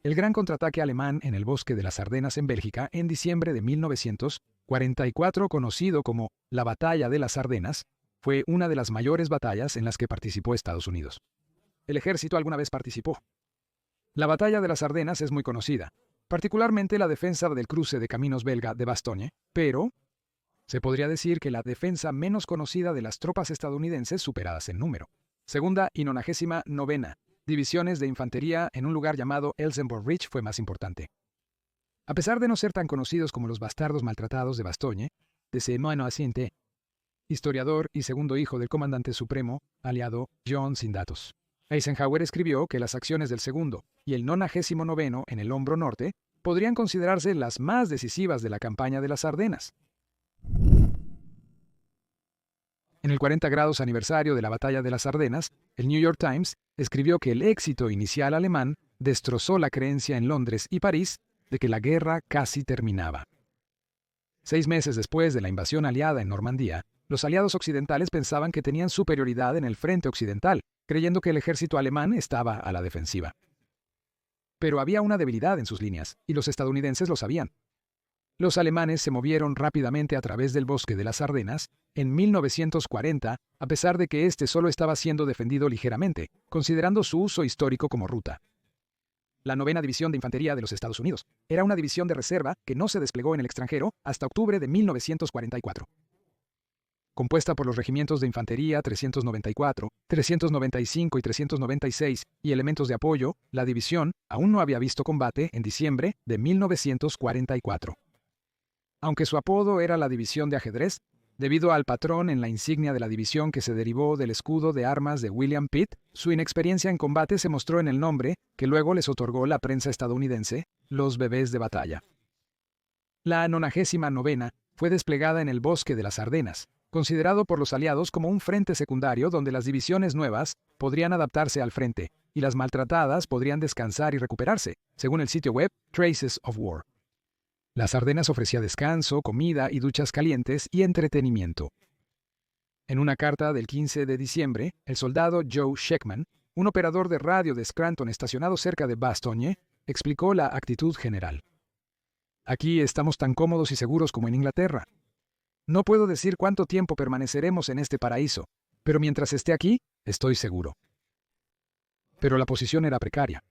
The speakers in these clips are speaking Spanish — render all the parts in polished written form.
El gran contraataque alemán en el bosque de las Ardenas en Bélgica en diciembre de 1944, conocido como la Batalla de las Ardenas, fue una de las mayores batallas en las que participó Estados Unidos. El ejército alguna vez participó. La Batalla de las Ardenas es muy conocida, particularmente la defensa del cruce de caminos belga de Bastogne, pero se podría decir que la defensa menos conocida de las tropas estadounidenses superadas en número. Segunda y 99ª divisiones de infantería en un lugar llamado Elsenborg Ridge fue más importante. A pesar de no ser tan conocidos como los bastardos maltratados de Bastogne, de Semano Asiente, historiador y segundo hijo del comandante supremo, aliado John sin datos. Eisenhower escribió que las acciones del segundo y el 99º en el hombro norte podrían considerarse las más decisivas de la campaña de las Ardenas. En el 40 grados aniversario de la Batalla de las Ardenas, el New York Times escribió que el éxito inicial alemán destrozó la creencia en Londres y París de que la guerra casi terminaba. 6 meses después de la invasión aliada en Normandía, los aliados occidentales pensaban que tenían superioridad en el frente occidental, creyendo que el ejército alemán estaba a la defensiva. Pero había una debilidad en sus líneas, y los estadounidenses lo sabían. Los alemanes se movieron rápidamente a través del bosque de las Ardenas en 1940, a pesar de que este solo estaba siendo defendido ligeramente, considerando su uso histórico como ruta. La 9ª División de Infantería de los Estados Unidos era una división de reserva que no se desplegó en el extranjero hasta octubre de 1944. Compuesta por los regimientos de infantería 394, 395 y 396 y elementos de apoyo, la división aún no había visto combate en diciembre de 1944. Aunque su apodo era la División de Ajedrez, debido al patrón en la insignia de la división que se derivó del escudo de armas de William Pitt, su inexperiencia en combate se mostró en el nombre que luego les otorgó la prensa estadounidense, los bebés de batalla. La 99ª fue desplegada en el bosque de las Ardenas, considerado por los aliados como un frente secundario donde las divisiones nuevas podrían adaptarse al frente y las maltratadas podrían descansar y recuperarse, según el sitio web Traces of War. Las Ardenas ofrecía descanso, comida y duchas calientes y entretenimiento. En una carta del 15 de diciembre, el soldado Joe Sheckman, un operador de radio de Scranton estacionado cerca de Bastogne, explicó la actitud general. Aquí estamos tan cómodos y seguros como en Inglaterra. No puedo decir cuánto tiempo permaneceremos en este paraíso, pero mientras esté aquí, estoy seguro. Pero la posición era precaria.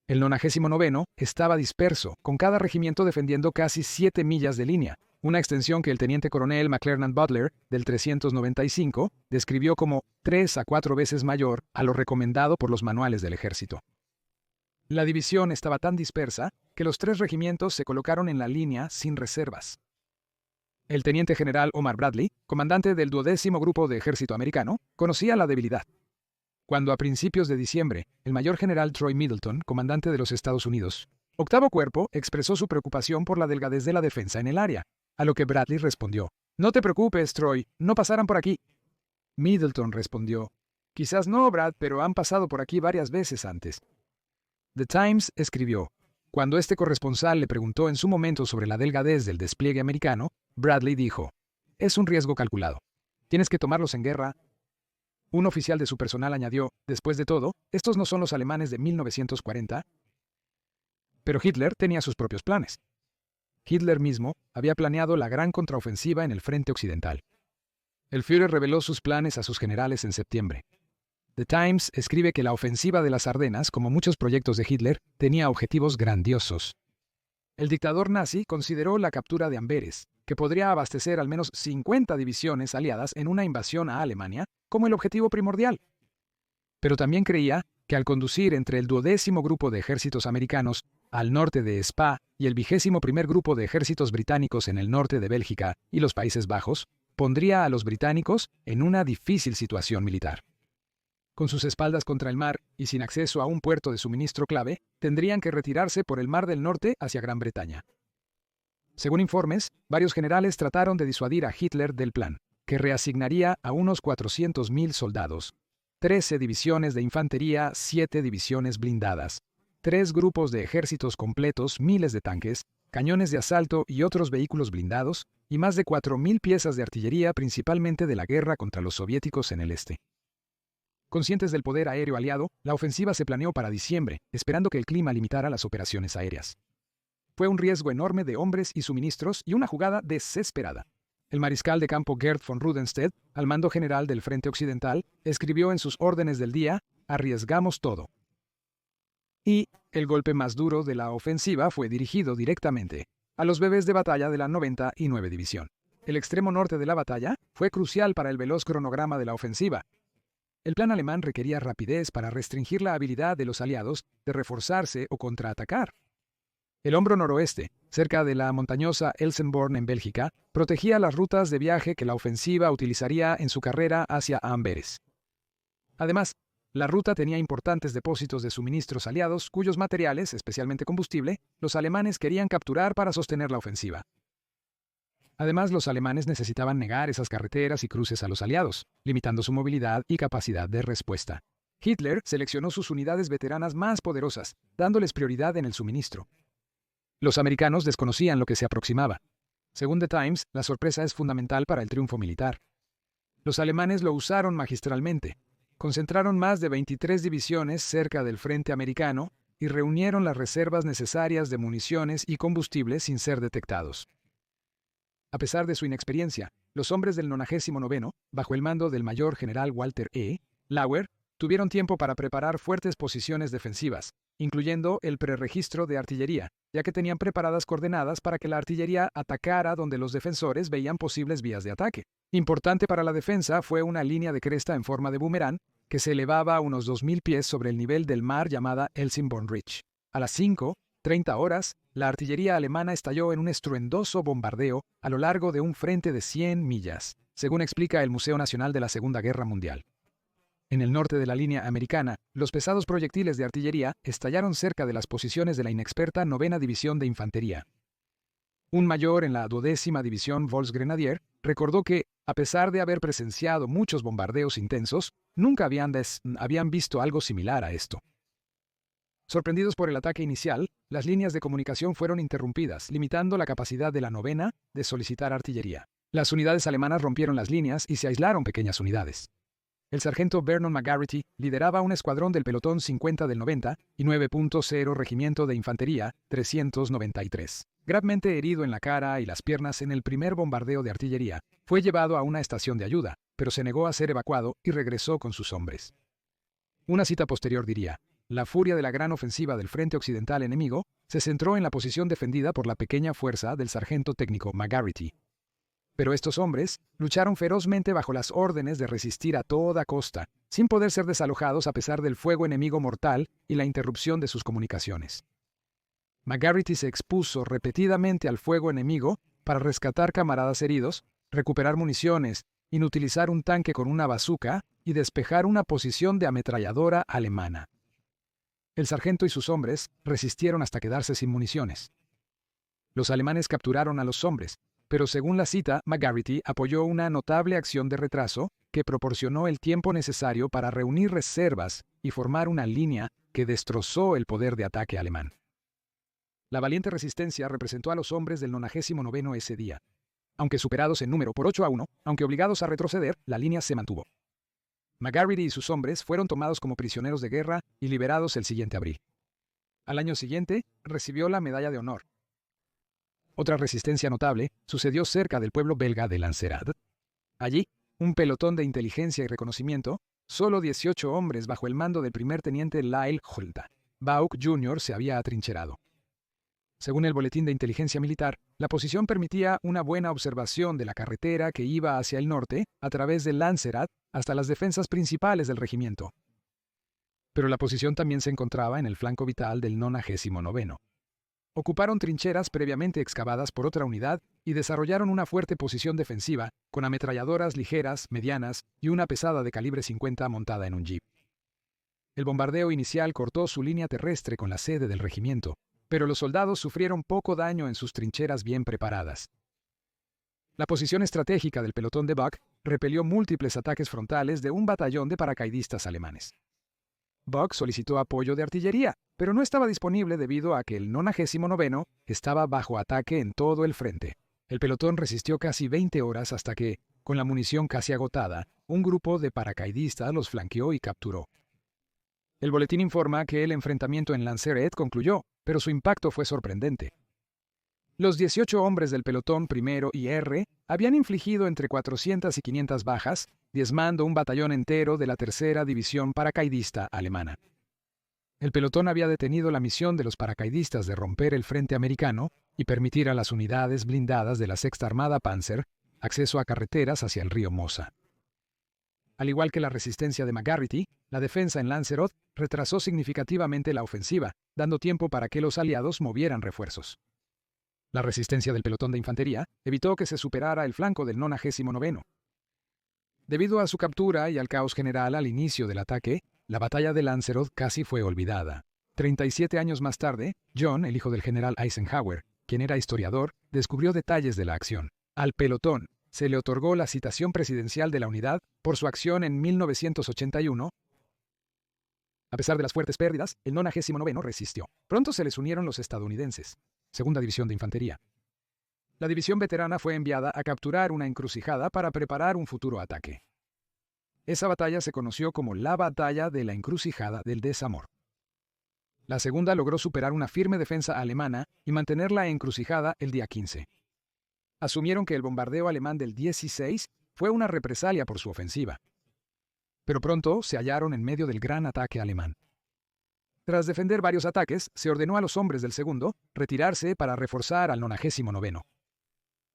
El 99º estaba disperso, con cada regimiento defendiendo casi 7 millas de línea, una extensión que el teniente coronel McClernand Butler, del 395, describió como 3 a 4 veces mayor a lo recomendado por los manuales del ejército. La división estaba tan dispersa que los 3 regimientos se colocaron en la línea sin reservas. El teniente general Omar Bradley, comandante del 12º Grupo de Ejército Americano, conocía la debilidad. Cuando a principios de diciembre, el mayor general Troy Middleton, comandante de los Estados Unidos, Octavo Cuerpo, expresó su preocupación por la delgadez de la defensa en el área, a lo que Bradley respondió, «No te preocupes, Troy, no pasarán por aquí». Middleton respondió, «Quizás no, Brad, pero han pasado por aquí varias veces antes». The Times escribió, cuando este corresponsal le preguntó en su momento sobre la delgadez del despliegue americano, Bradley dijo, «Es un riesgo calculado. Tienes que tomarlos en guerra». Un oficial de su personal añadió, después de todo, estos no son los alemanes de 1940. Pero Hitler tenía sus propios planes. Hitler mismo había planeado la gran contraofensiva en el frente occidental. El Führer reveló sus planes a sus generales en septiembre. The Times escribe que la ofensiva de las Ardenas, como muchos proyectos de Hitler, tenía objetivos grandiosos. El dictador nazi consideró la captura de Amberes, que podría abastecer al menos 50 divisiones aliadas en una invasión a Alemania, como el objetivo primordial. Pero también creía que al conducir entre el 12º Grupo de Ejércitos Americanos al norte de Spa y el 21º Grupo de Ejércitos Británicos en el norte de Bélgica y los Países Bajos, pondría a los británicos en una difícil situación militar. Con sus espaldas contra el mar y sin acceso a un puerto de suministro clave, tendrían que retirarse por el Mar del Norte hacia Gran Bretaña. Según informes, varios generales trataron de disuadir a Hitler del plan, que reasignaría a unos 400.000 soldados, 13 divisiones de infantería, 7 divisiones blindadas, 3 grupos de ejércitos completos, miles de tanques, cañones de asalto y otros vehículos blindados, y más de 4.000 piezas de artillería principalmente de la guerra contra los soviéticos en el este. Conscientes del poder aéreo aliado, la ofensiva se planeó para diciembre, esperando que el clima limitara las operaciones aéreas. Fue un riesgo enorme de hombres y suministros y una jugada desesperada. El mariscal de campo Gerd von Rundstedt, al mando general del Frente Occidental, escribió en sus órdenes del día: «Arriesgamos todo». Y el golpe más duro de la ofensiva fue dirigido directamente a los bebés de batalla de la 99 División. El extremo norte de la batalla fue crucial para el veloz cronograma de la ofensiva. El plan alemán requería rapidez para restringir la habilidad de los aliados de reforzarse o contraatacar. El hombro noroeste, cerca de la montañosa Elsenborn en Bélgica, protegía las rutas de viaje que la ofensiva utilizaría en su carrera hacia Amberes. Además, la ruta tenía importantes depósitos de suministros aliados cuyos materiales, especialmente combustible, los alemanes querían capturar para sostener la ofensiva. Además, los alemanes necesitaban negar esas carreteras y cruces a los aliados, limitando su movilidad y capacidad de respuesta. Hitler seleccionó sus unidades veteranas más poderosas, dándoles prioridad en el suministro. Los americanos desconocían lo que se aproximaba. Según The Times, la sorpresa es fundamental para el triunfo militar. Los alemanes lo usaron magistralmente. Concentraron más de 23 divisiones cerca del frente americano y reunieron las reservas necesarias de municiones y combustible sin ser detectados. A pesar de su inexperiencia, los hombres del 99, bajo el mando del mayor general Walter E. Lauer, tuvieron tiempo para preparar fuertes posiciones defensivas, incluyendo el preregistro de artillería, ya que tenían preparadas coordenadas para que la artillería atacara donde los defensores veían posibles vías de ataque. Importante para la defensa fue una línea de cresta en forma de boomerang que se elevaba a unos 2.000 pies sobre el nivel del mar llamada Elsenborn Ridge. A las 5:30 horas, la artillería alemana estalló en un estruendoso bombardeo a lo largo de un frente de 100 millas, según explica el Museo Nacional de la Segunda Guerra Mundial. En el norte de la línea americana, los pesados proyectiles de artillería estallaron cerca de las posiciones de la inexperta 9ª División de Infantería. Un mayor en la 12ª División Volksgrenadier recordó que, a pesar de haber presenciado muchos bombardeos intensos, nunca habían visto algo similar a esto. Sorprendidos por el ataque inicial, las líneas de comunicación fueron interrumpidas, limitando la capacidad de la 9ª de solicitar artillería. Las unidades alemanas rompieron las líneas y se aislaron pequeñas unidades. El sargento Vernon McGarity lideraba un escuadrón del pelotón 50 del 90 y 9.0 Regimiento de Infantería 393. Gravemente herido en la cara y las piernas en el primer bombardeo de artillería, fue llevado a una estación de ayuda, pero se negó a ser evacuado y regresó con sus hombres. Una cita posterior diría: la furia de la gran ofensiva del frente occidental enemigo se centró en la posición defendida por la pequeña fuerza del sargento técnico McGarity. Pero estos hombres lucharon ferozmente bajo las órdenes de resistir a toda costa, sin poder ser desalojados a pesar del fuego enemigo mortal y la interrupción de sus comunicaciones. McGarity se expuso repetidamente al fuego enemigo para rescatar camaradas heridos, recuperar municiones, inutilizar un tanque con una bazuca y despejar una posición de ametralladora alemana. El sargento y sus hombres resistieron hasta quedarse sin municiones. Los alemanes capturaron a los hombres, pero según la cita, McGarity apoyó una notable acción de retraso que proporcionó el tiempo necesario para reunir reservas y formar una línea que destrozó el poder de ataque alemán. La valiente resistencia representó a los hombres del 99 ese día. Aunque superados en número por 8-1, aunque obligados a retroceder, la línea se mantuvo. McGarity y sus hombres fueron tomados como prisioneros de guerra y liberados el siguiente abril. Al año siguiente, recibió la Medalla de Honor. Otra resistencia notable sucedió cerca del pueblo belga de Lancerad. Allí, un pelotón de inteligencia y reconocimiento, solo 18 hombres bajo el mando del primer teniente Lyle Holta. Bauk Jr. se había atrincherado. Según el boletín de inteligencia militar, la posición permitía una buena observación de la carretera que iba hacia el norte, a través de Lancerad, hasta las defensas principales del regimiento. Pero la posición también se encontraba en el flanco vital del 99. Ocuparon trincheras previamente excavadas por otra unidad y desarrollaron una fuerte posición defensiva, con ametralladoras ligeras, medianas y una pesada de calibre 50 montada en un jeep. El bombardeo inicial cortó su línea terrestre con la sede del regimiento, pero los soldados sufrieron poco daño en sus trincheras bien preparadas. La posición estratégica del pelotón de Buck repelió múltiples ataques frontales de un batallón de paracaidistas alemanes. Buck solicitó apoyo de artillería, pero no estaba disponible debido a que el 99 estaba bajo ataque en todo el frente. El pelotón resistió casi 20 horas hasta que, con la munición casi agotada, un grupo de paracaidistas los flanqueó y capturó. El boletín informa que el enfrentamiento en Lanzaret concluyó, pero su impacto fue sorprendente. Los 18 hombres del pelotón primero y R habían infligido entre 400 y 500 bajas, diezmando un batallón entero de la tercera división paracaidista alemana. El pelotón había detenido la misión de los paracaidistas de romper el frente americano y permitir a las unidades blindadas de la Sexta Armada Panzer acceso a carreteras hacia el río Mosa. Al igual que la resistencia de McGarrity, la defensa en Lanzarote retrasó significativamente la ofensiva, dando tiempo para que los aliados movieran refuerzos. La resistencia del pelotón de infantería evitó que se superara el flanco del 99º. Debido a su captura y al caos general al inicio del ataque, la batalla de Lanzarote casi fue olvidada. 37 años más tarde, John, el hijo del general Eisenhower, quien era historiador, descubrió detalles de la acción. Al pelotón se le otorgó la citación presidencial de la unidad por su acción en 1981. A pesar de las fuertes pérdidas, el 99º resistió. Pronto se les unieron los estadounidenses. Segunda División de Infantería. La división veterana fue enviada a capturar una encrucijada para preparar un futuro ataque. Esa batalla se conoció como la Batalla de la Encrucijada del Desamor. La segunda logró superar una firme defensa alemana y mantener la encrucijada el día 15. Asumieron que el bombardeo alemán del 16 fue una represalia por su ofensiva. Pero pronto se hallaron en medio del gran ataque alemán. Tras defender varios ataques, se ordenó a los hombres del segundo retirarse para reforzar al 99º.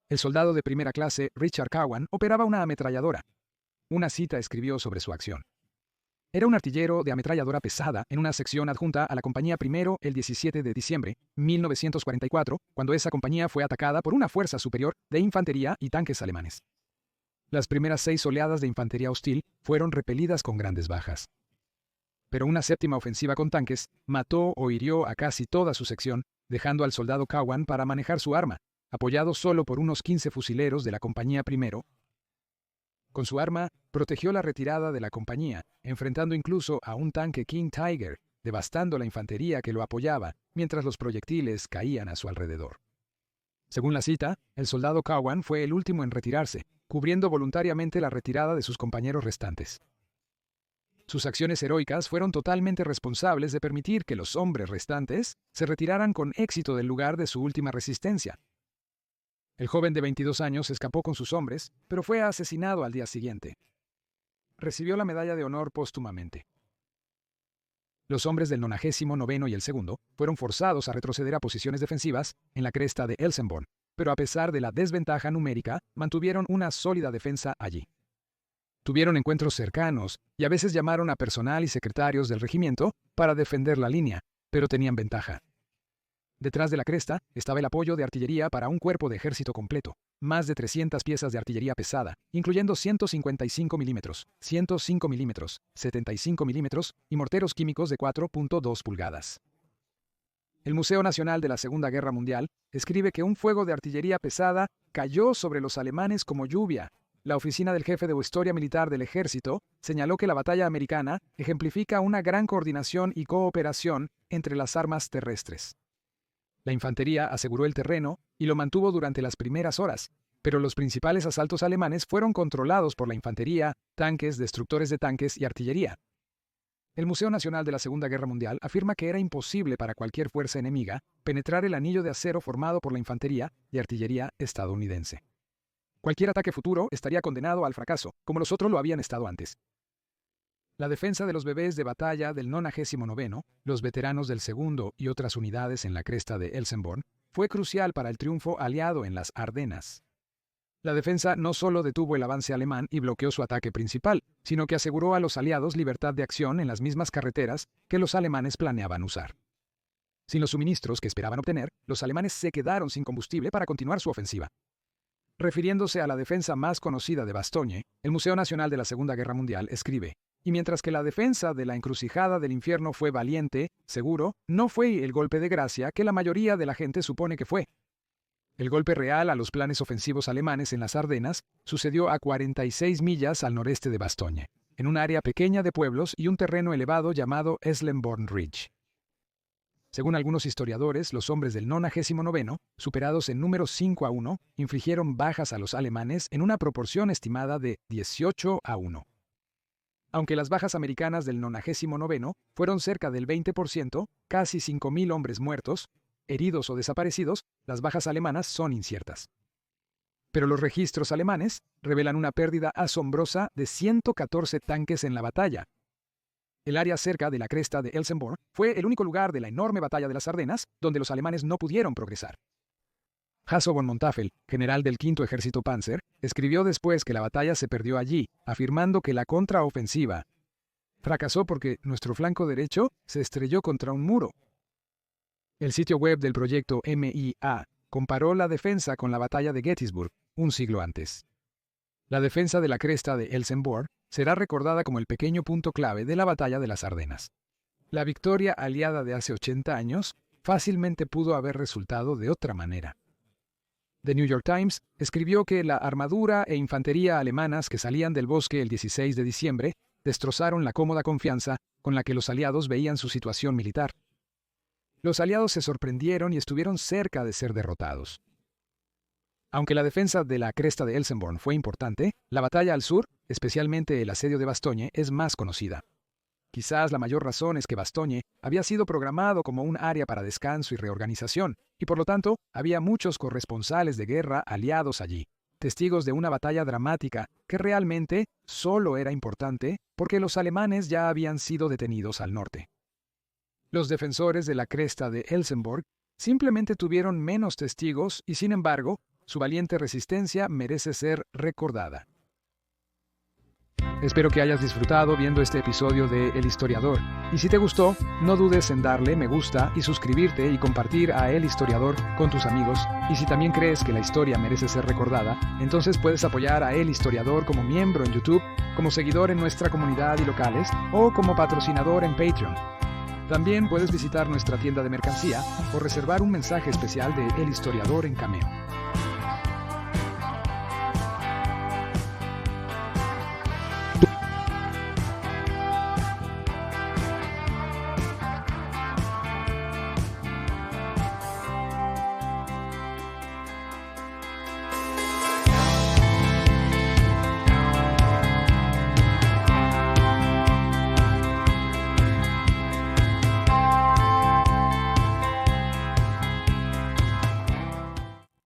El soldado de primera clase, Richard Cowan, operaba una ametralladora. Una cita escribió sobre su acción. Era un artillero de ametralladora pesada en una sección adjunta a la compañía primero el 17 de diciembre de 1944, cuando esa compañía fue atacada por una fuerza superior de infantería y tanques alemanes. Las primeras 6 oleadas de infantería hostil fueron repelidas con grandes bajas. Pero una séptima ofensiva con tanques mató o hirió a casi toda su sección, dejando al soldado Cowan para manejar su arma, apoyado solo por unos 15 fusileros de la compañía primero. Con su arma, protegió la retirada de la compañía, enfrentando incluso a un tanque King Tiger, devastando la infantería que lo apoyaba, mientras los proyectiles caían a su alrededor. Según la cita, el soldado Cowan fue el último en retirarse, cubriendo voluntariamente la retirada de sus compañeros restantes. Sus acciones heroicas fueron totalmente responsables de permitir que los hombres restantes se retiraran con éxito del lugar de su última resistencia. El joven de 22 años escapó con sus hombres, pero fue asesinado al día siguiente. Recibió la medalla de honor póstumamente. Los hombres del 99º y el segundo fueron forzados a retroceder a posiciones defensivas en la cresta de Elsenborn, pero a pesar de la desventaja numérica, mantuvieron una sólida defensa allí. Tuvieron encuentros cercanos y a veces llamaron a personal y secretarios del regimiento para defender la línea, pero tenían ventaja. Detrás de la cresta estaba el apoyo de artillería para un cuerpo de ejército completo, más de 300 piezas de artillería pesada, incluyendo 155 milímetros, 105 milímetros, 75 milímetros y morteros químicos de 4.2 pulgadas. El Museo Nacional de la Segunda Guerra Mundial escribe que un fuego de artillería pesada cayó sobre los alemanes como lluvia. La oficina del jefe de Historia Militar del Ejército señaló que la batalla americana ejemplifica una gran coordinación y cooperación entre las armas terrestres. La infantería aseguró el terreno y lo mantuvo durante las primeras horas, pero los principales asaltos alemanes fueron controlados por la infantería, tanques, destructores de tanques y artillería. El Museo Nacional de la Segunda Guerra Mundial afirma que era imposible para cualquier fuerza enemiga penetrar el anillo de acero formado por la infantería y artillería estadounidense. Cualquier ataque futuro estaría condenado al fracaso, como los otros lo habían estado antes. La defensa de los bebés de batalla del 99º, los veteranos del segundo y otras unidades en la cresta de Elsenborn, fue crucial para el triunfo aliado en las Ardenas. La defensa no solo detuvo el avance alemán y bloqueó su ataque principal, sino que aseguró a los aliados libertad de acción en las mismas carreteras que los alemanes planeaban usar. Sin los suministros que esperaban obtener, los alemanes se quedaron sin combustible para continuar su ofensiva. Refiriéndose a la defensa más conocida de Bastogne, el Museo Nacional de la Segunda Guerra Mundial escribe: y mientras que la defensa de la encrucijada del infierno fue valiente, seguro, no fue el golpe de gracia que la mayoría de la gente supone que fue. El golpe real a los planes ofensivos alemanes en las Ardenas sucedió a 46 millas al noreste de Bastogne, en un área pequeña de pueblos y un terreno elevado llamado Eslenborn Ridge. Según algunos historiadores, los hombres del 99º, superados en número 5-1, infligieron bajas a los alemanes en una proporción estimada de 18-1. Aunque las bajas americanas del 99º fueron cerca del 20%, casi 5.000 hombres muertos, heridos o desaparecidos, las bajas alemanas son inciertas. Pero los registros alemanes revelan una pérdida asombrosa de 114 tanques en la batalla. El área cerca de la cresta de Elsenborn fue el único lugar de la enorme batalla de las Ardenas donde los alemanes no pudieron progresar. Hasso von Montaffel, general del V Ejército Panzer, escribió después que la batalla se perdió allí, afirmando que la contraofensiva fracasó porque nuestro flanco derecho se estrelló contra un muro. El sitio web del proyecto MIA comparó la defensa con la batalla de Gettysburg, un siglo antes. La defensa de la cresta de Elsenborn será recordada como el pequeño punto clave de la batalla de las Ardenas. La victoria aliada de hace 80 años fácilmente pudo haber resultado de otra manera. The New York Times escribió que la armadura e infantería alemanas que salían del bosque el 16 de diciembre destrozaron la cómoda confianza con la que los aliados veían su situación militar. Los aliados se sorprendieron y estuvieron cerca de ser derrotados. Aunque la defensa de la cresta de Elsenborn fue importante, la batalla al sur, especialmente el asedio de Bastogne, es más conocida. Quizás la mayor razón es que Bastogne había sido programado como un área para descanso y reorganización, y por lo tanto había muchos corresponsales de guerra aliados allí, testigos de una batalla dramática que realmente solo era importante porque los alemanes ya habían sido detenidos al norte. Los defensores de la cresta de Elsenborn simplemente tuvieron menos testigos y, sin embargo, su valiente resistencia merece ser recordada. Espero que hayas disfrutado viendo este episodio de El Historiador. Y si te gustó, no dudes en darle me gusta y suscribirte y compartir a El Historiador con tus amigos. Y si también crees que la historia merece ser recordada, entonces puedes apoyar a El Historiador como miembro en YouTube, como seguidor en nuestra comunidad y locales, o como patrocinador en Patreon. También puedes visitar nuestra tienda de mercancía o reservar un mensaje especial de El Historiador en Cameo.